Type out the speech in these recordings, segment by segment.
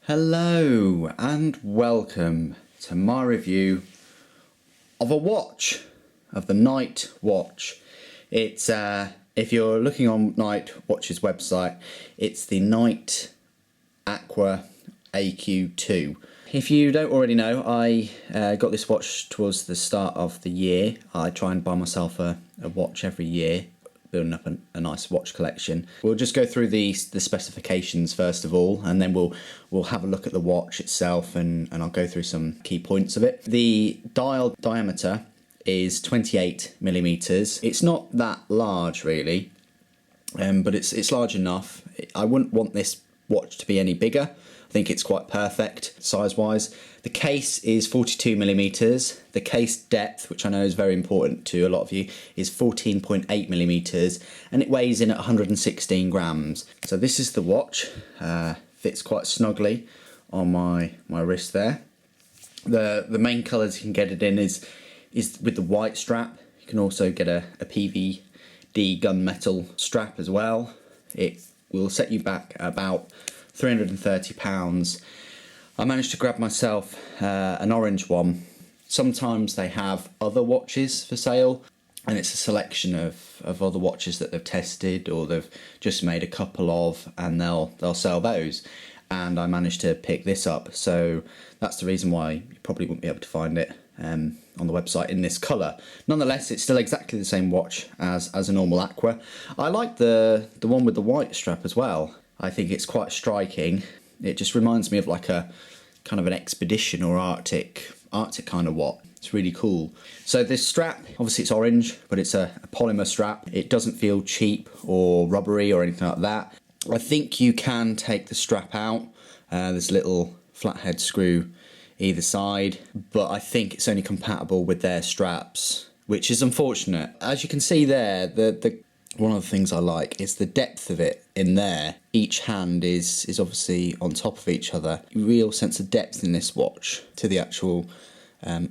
Hello and welcome to my review of a watch, of the Nite watch. It's if you're looking on Nite Watch's website, it's the Nite Aqua AQ2. If you don't already know, I got this watch towards the start of the year. I try and buy myself a watch every year, building up a nice watch collection. We'll just go through the specifications first of all, and then we'll have a look at the watch itself, and I'll go through some key points of it. The dial diameter is 28 millimeters. It's not that large really, but it's large enough. I wouldn't want this watch to be any bigger. I think it's quite perfect size-wise. The case is 42 millimeters. The case depth, which I know is very important to a lot of you, is 14.8 millimeters, and it weighs in at 116 grams. So this is the watch. Fits quite snugly on my wrist there. The main colours you can get it in is with the white strap. You can also get a PVD gunmetal strap as well. It will set you back about £330. I managed to grab myself an orange one. Sometimes they have other watches for sale, and it's a selection of other watches that they've tested or they've just made a couple of, and they'll sell those. And I managed to pick this up, so that's the reason why you probably wouldn't be able to find it on the website in this colour. Nonetheless, it's still exactly the same watch as a normal Aqua. I like the one with the white strap as well. I think it's quite striking. It just reminds me of like a kind of an expedition or Arctic kind of watch. It's really cool. So this strap, obviously it's orange, but it's a polymer strap. It doesn't feel cheap or rubbery or anything like that. I think you can take the strap out. There's a little flathead screw either side, but I think it's only compatible with their straps, which is unfortunate. As you can see there, one of the things I like is the depth of it in there. Each hand is obviously on top of each other. Real sense of depth in this watch to the actual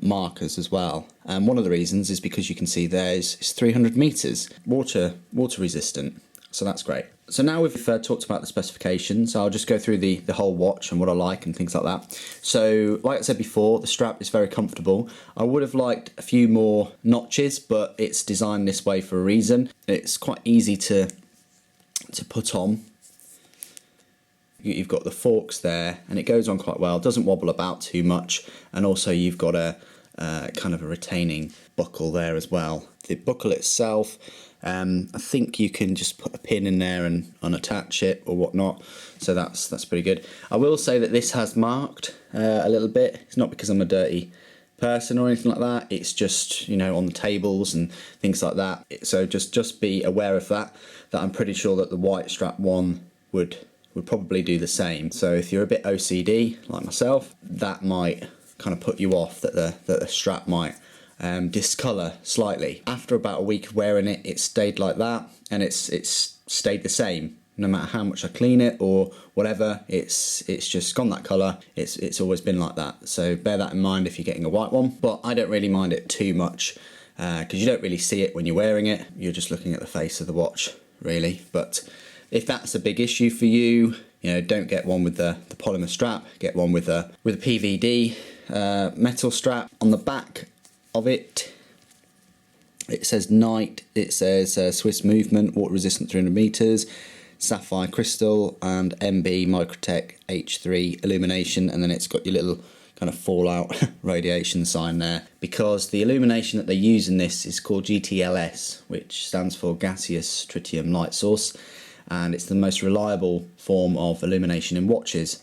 markers as well. And one of the reasons is because you can see there is 300 meters, water resistant. So that's great. So now we've talked about the specifications, I'll just go through the whole watch and what I like and things like that. So like I said before, the strap is very comfortable. I would have liked a few more notches, but it's designed this way for a reason. It's quite easy to put on. You've got the forks there, and it goes on quite well. It doesn't wobble about too much, and also you've got a kind of a retaining buckle there as well. The buckle itself, I think you can just put a pin in there and unattach it or whatnot, so that's pretty good. I will say that this has marked a little bit. It's not because I'm a dirty person or anything like that. It's just, you know, on the tables and things like that. So just be aware of that I'm pretty sure that the white strap one would probably do the same. So if you're a bit OCD like myself, that might kind of put you off, that the strap might discolour slightly. After about a week of wearing it, it stayed like that, and it's stayed the same. No matter how much I clean it or whatever, it's just gone that colour. It's always been like that. So bear that in mind if you're getting a white one. But I don't really mind it too much because you don't really see it when you're wearing it. You're just looking at the face of the watch, really. But if that's a big issue for you, you know, don't get one with the polymer strap. Get one with a PVD metal strap. On the back of it, it says Nite. It says Swiss movement, water resistant 300 meters, sapphire crystal, and MB Microtech H3 illumination, and then it's got your little kind of fallout radiation sign there, because the illumination that they use in this is called GTLS, which stands for gaseous tritium light source, and it's the most reliable form of illumination in watches.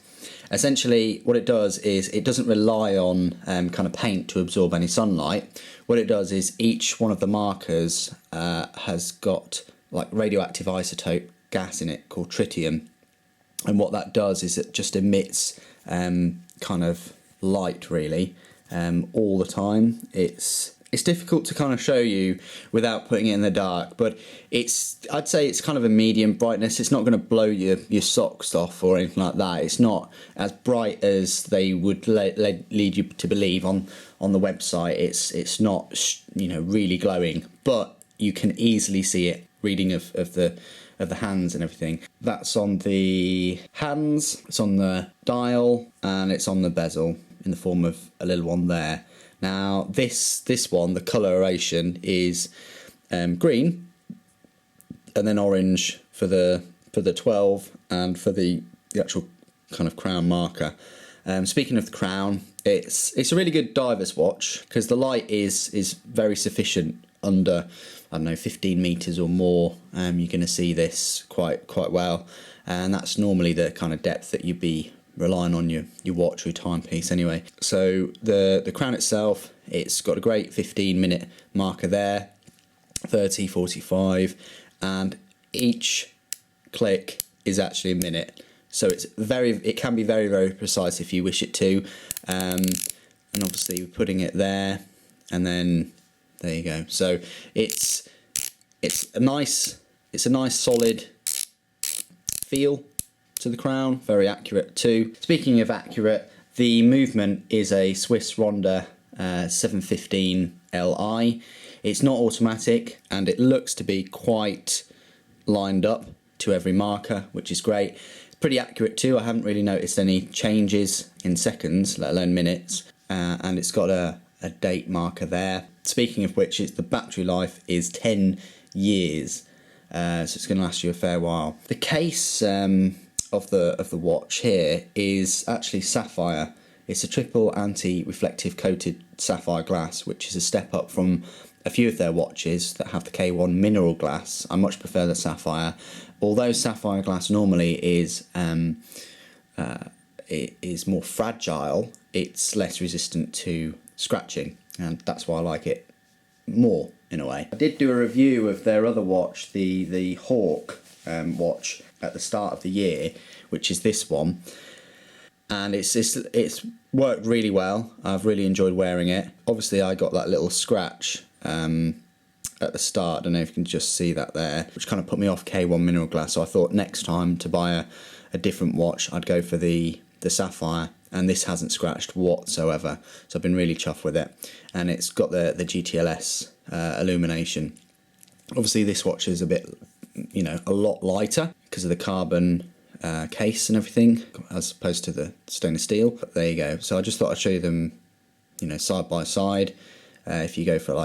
Essentially what it does is it doesn't rely on kind of paint to absorb any sunlight. What it does is each one of the markers has got like radioactive isotope gas in it called tritium, and what that does is it just emits kind of light really all the time. It's difficult to kind of show you without putting it in the dark, but I'd say it's kind of a medium brightness. It's not going to blow your socks off or anything like that. It's not as bright as they would lead you to believe on the website. It's not, you know, really glowing, but you can easily see it reading of the the hands and everything. That's on the hands, it's on the dial, and it's on the bezel in the form of a little one there. Now this one, the coloration is green, and then orange for the 12 and for the actual kind of crown marker. Speaking of the crown, it's a really good diver's watch because the light is very sufficient under, I don't know, 15 meters or more. You're going to see this quite well, and that's normally the kind of depth that you'd be relying on your watch or your timepiece anyway. So the crown itself, it's got a great 15-minute marker there, 30, 45, and each click is actually a minute. So it can be very, very precise if you wish it to, and obviously we're putting it there, and then there you go. So it's a nice solid feel to the crown, very accurate too. Speaking of accurate, the movement is a Swiss Ronda 715 Li. It's not automatic, and it looks to be quite lined up to every marker, which is great. Pretty accurate too. I haven't really noticed any changes in seconds, let alone minutes, and it's got a date marker there. Speaking of which, the battery life is 10 years, so it's going to last you a fair while. The case of the watch here is actually sapphire. It's a triple anti-reflective coated sapphire glass, which is a step up from a few of their watches that have the K1 mineral glass. I much prefer the sapphire. Although sapphire glass normally is more fragile, it's less resistant to scratching, and that's why I like it more in a way. I did do a review of their other watch, the Hawk watch, at the start of the year, which is this one, and it's worked really well. I've really enjoyed wearing it. Obviously I got that little scratch at the start, I don't know if you can just see that there, which kind of put me off K1 mineral glass, so I thought next time to buy a different watch I'd go for the sapphire, and this hasn't scratched whatsoever, so I've been really chuffed with it. And it's got the GTLS illumination. Obviously this watch is a bit, a lot lighter because of the carbon case and everything, as opposed to the stainless steel, but there you go. So I just thought I'd show you them, side by side. If you go for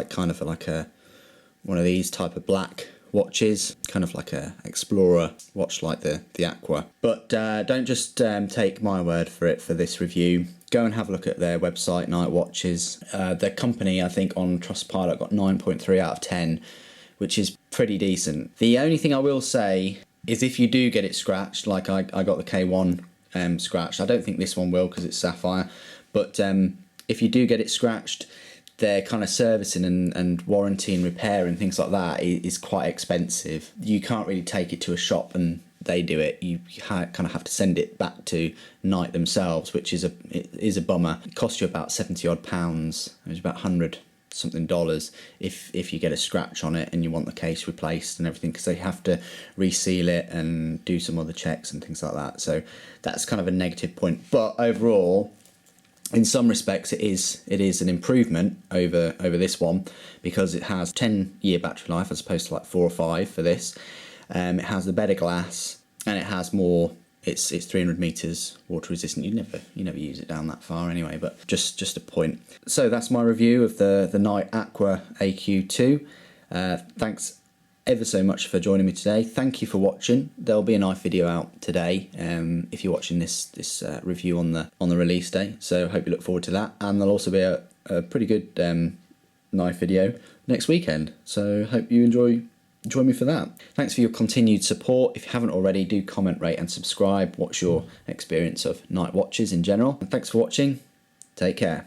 one of these type of black watches, kind of like a explorer watch like the Aqua. But don't just take my word for it for this review. Go and have a look at their website, Nite Watches. Their company, I think on Trustpilot, got 9.3 out of 10, which is pretty decent. The only thing I will say is if you do get it scratched, like I got the K1 scratched, I don't think this one will because it's sapphire, but if you do get it scratched, their kind of servicing and warranty and repair and things like that is quite expensive. You can't really take it to a shop and they do it. You kind of have to send it back to Nite themselves, which is a bummer. It costs you about 70 odd pounds. It's about $100 something if you get a scratch on it and you want the case replaced and everything, because they have to reseal it and do some other checks and things like that. So that's kind of a negative point. But overall, in some respects, it is an improvement over this one, because it has 10-year battery life as opposed to like 4 or 5 for this. It has the better glass, and it has more. It's 300 meters water resistant. You never use it down that far anyway. But just a point. So that's my review of the Nite Aqua AQ2. Thanks ever so much for joining me today. Thank you for watching. There'll be a Nite video out today if you're watching this review on the release day, so hope you look forward to that. And there'll also be a pretty good Nite video next weekend, so hope you join me for that. Thanks for your continued support. If you haven't already, do comment, rate and subscribe. What's your experience of Nite watches in general? And thanks for watching. Take care.